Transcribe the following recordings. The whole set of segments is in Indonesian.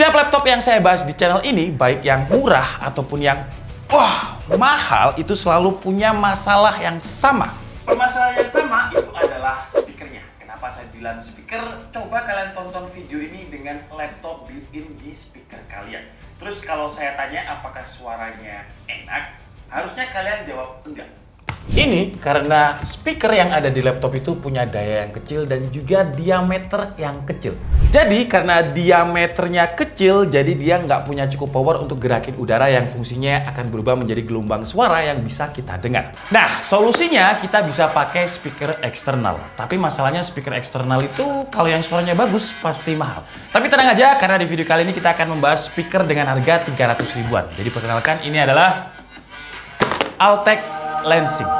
Setiap laptop yang saya bahas di channel ini, baik yang murah ataupun yang mahal, itu selalu punya masalah yang sama. Permasalahan yang sama itu adalah speakernya. Kenapa saya bilang speaker? Coba kalian tonton video ini dengan laptop built-in di speaker kalian. Terus kalau saya tanya apakah suaranya enak, harusnya kalian jawab enggak. Ini karena speaker yang ada di laptop itu punya daya yang kecil dan juga diameter yang kecil. Jadi karena diameternya kecil, jadi dia nggak punya cukup power untuk gerakin udara yang fungsinya akan berubah menjadi gelombang suara yang bisa kita dengar. Nah, solusinya kita bisa pakai speaker eksternal. Tapi masalahnya speaker eksternal itu kalau yang suaranya bagus pasti mahal. Tapi tenang aja, karena di video kali ini kita akan membahas speaker dengan harga 300 ribuan. Jadi perkenalkan, ini adalah Altec Lansing.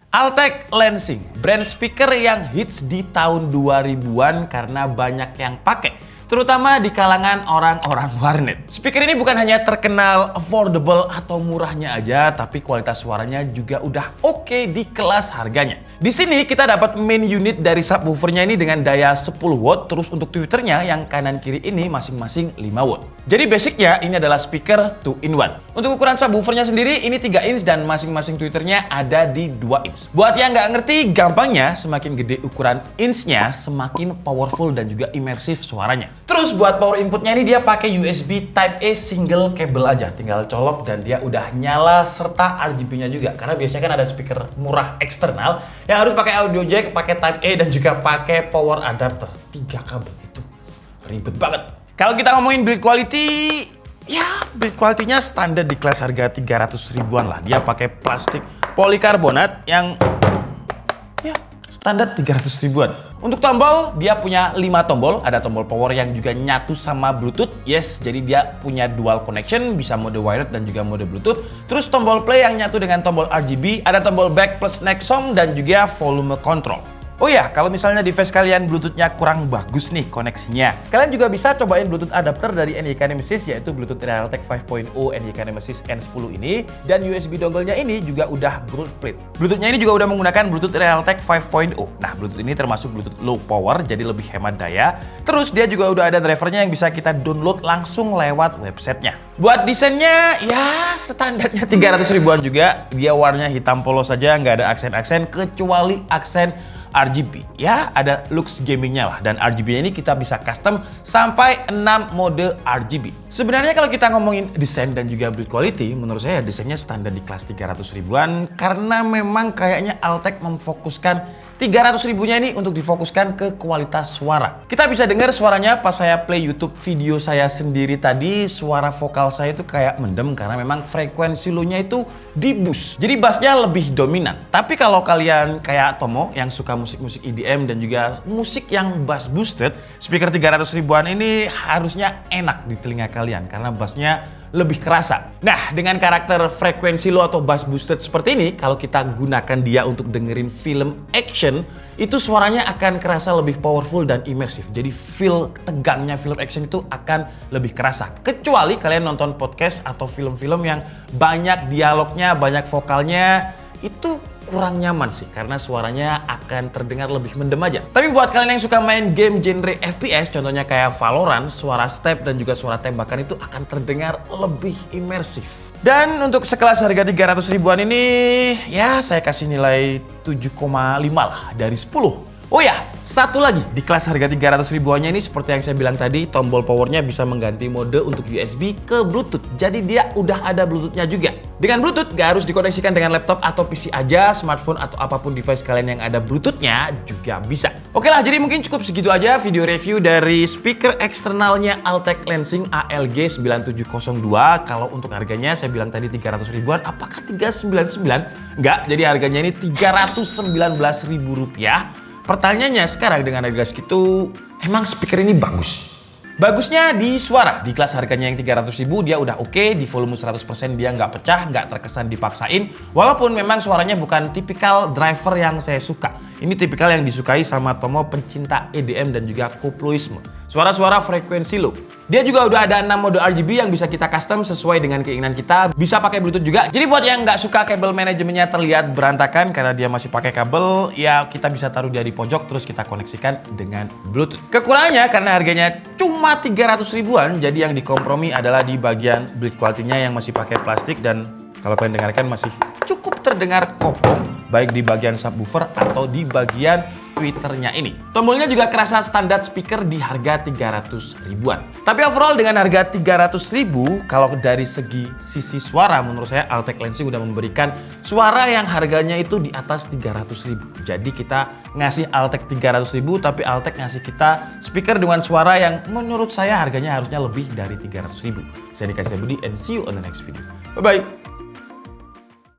Altec Lansing, brand speaker yang hits di tahun 2000-an karena banyak yang pakai, terutama di kalangan orang-orang warnet. Speaker ini bukan hanya terkenal affordable atau murahnya aja, tapi kualitas suaranya juga udah oke di kelas harganya. Di sini kita dapat main unit dari subwoofernya ini dengan daya 10 watt, terus untuk tweeternya yang kanan kiri ini masing-masing 5 watt. Jadi basicnya ini adalah speaker 2-in-1. Untuk ukuran subwoofernya sendiri ini 3 inch dan masing-masing tweeternya ada di 2 inch. Buat yang nggak ngerti, gampangnya semakin gede ukuran inchnya semakin powerful dan juga imersif suaranya. Terus buat power inputnya ini dia pakai USB Type A single cable aja, tinggal colok dan dia udah nyala serta RGB-nya juga. Karena biasanya kan ada speaker murah eksternal yang harus pakai audio jack, pakai Type A dan juga pakai power adapter. 3 kabel itu ribet banget. Kalau kita ngomongin build quality, ya build quality-nya standar di kelas harga 300 ribuan lah. Dia pakai plastik polikarbonat yang ya standar 300 ribuan. Untuk tombol, dia punya 5 tombol. Ada tombol power yang juga nyatu sama Bluetooth. Yes, jadi dia punya dual connection, bisa mode wired dan juga mode Bluetooth. Terus tombol play yang nyatu dengan tombol RGB. Ada tombol back plus next song dan juga volume control. Oh ya, kalau misalnya device kalian Bluetooth-nya kurang bagus nih koneksinya, kalian juga bisa cobain Bluetooth adapter dari NYK Nemesis, yaitu Bluetooth Realtek 5.0 NYK Nemesis N10 ini, dan USB dongle-nya ini juga udah gold plate. Bluetooth-nya ini juga udah menggunakan Bluetooth Realtek 5.0. Nah, Bluetooth ini termasuk Bluetooth low power, jadi lebih hemat daya. Terus dia juga udah ada drivernya yang bisa kita download langsung lewat websitenya. Buat desainnya, ya standarnya 300 ribuan juga. Dia warnanya hitam polos saja, nggak ada aksen-aksen kecuali aksen RGB. Ya, ada lux gamingnya lah, dan RGB-nya ini kita bisa custom sampai 6 mode RGB. Sebenarnya kalau kita ngomongin desain dan juga build quality, menurut saya desainnya standar di kelas 300 ribuan karena memang kayaknya Altec memfokuskan 300 ribunya ini untuk difokuskan ke kualitas suara. Kita bisa dengar suaranya pas saya play YouTube video saya sendiri tadi, suara vokal saya itu kayak mendem karena memang frekuensi low-nya itu di boost. Jadi bassnya lebih dominan. Tapi kalau kalian kayak Tomo yang suka musik-musik EDM dan juga musik yang bass boosted, speaker 300 ribuan ini harusnya enak di telinga kalian karena bassnya lebih kerasa. Nah, dengan karakter frekuensi low atau bass boosted seperti ini, kalau kita gunakan dia untuk dengerin film action, itu suaranya akan kerasa lebih powerful dan imersif. Jadi feel tegangnya film action itu akan lebih kerasa. Kecuali kalian nonton podcast atau film-film yang banyak dialognya, banyak vokalnya, itu kurang nyaman sih karena suaranya akan terdengar lebih mendem aja. Tapi buat kalian yang suka main game genre FPS, contohnya kayak Valorant, suara step dan juga suara tembakan itu akan terdengar lebih imersif. Dan untuk sekelas harga 300 ribuan ini, ya saya kasih nilai 7,5 lah dari 10. Oh ya, satu lagi di kelas harga 300 ribuannya ini seperti yang saya bilang tadi, tombol powernya bisa mengganti mode untuk USB ke Bluetooth. Jadi dia udah ada Bluetooth-nya juga. Dengan Bluetooth gak harus dikoneksikan dengan laptop atau PC aja, smartphone atau apapun device kalian yang ada Bluetooth-nya juga bisa. Oke lah, jadi mungkin cukup segitu aja video review dari speaker eksternalnya Altec Lansing ALG 9702. Kalau untuk harganya saya bilang tadi 300 ribuan, apakah 399? Enggak, jadi harganya ini 319 ribu rupiah. Pertanyaannya sekarang dengan harga segitu, emang speaker ini bagus? Bagusnya di suara, di kelas harganya yang 300.000 dia udah oke, di volume 100% dia nggak pecah, nggak terkesan dipaksain. Walaupun memang suaranya bukan tipikal driver yang saya suka. Ini tipikal yang disukai sama Tomo pencinta EDM dan juga koploisme. Suara-suara frekuensi low. Dia juga udah ada 6 mode RGB yang bisa kita custom sesuai dengan keinginan kita. Bisa pakai Bluetooth juga. Jadi buat yang nggak suka kabel manajemennya terlihat berantakan karena dia masih pakai kabel, ya kita bisa taruh dia di pojok terus kita koneksikan dengan Bluetooth. Kekurangannya karena harganya cuma 300 ribuan, jadi yang dikompromi adalah di bagian build quality-nya yang masih pakai plastik dan kalau kalian dengarkan masih cukup terdengar kopong, baik di bagian subwoofer atau di bagian tweeternya ini. Tombolnya juga kerasa standar speaker di harga 300 ribuan. Tapi overall dengan harga 300 ribu, kalau dari segi sisi suara menurut saya Altec Lansing udah memberikan suara yang harganya itu di atas 300 ribu. Jadi kita ngasih Altec 300 ribu tapi Altec ngasih kita speaker dengan suara yang menurut saya harganya harusnya lebih dari 300 ribu. Saya Dika Setiabudi and see you on the next video. Bye-bye.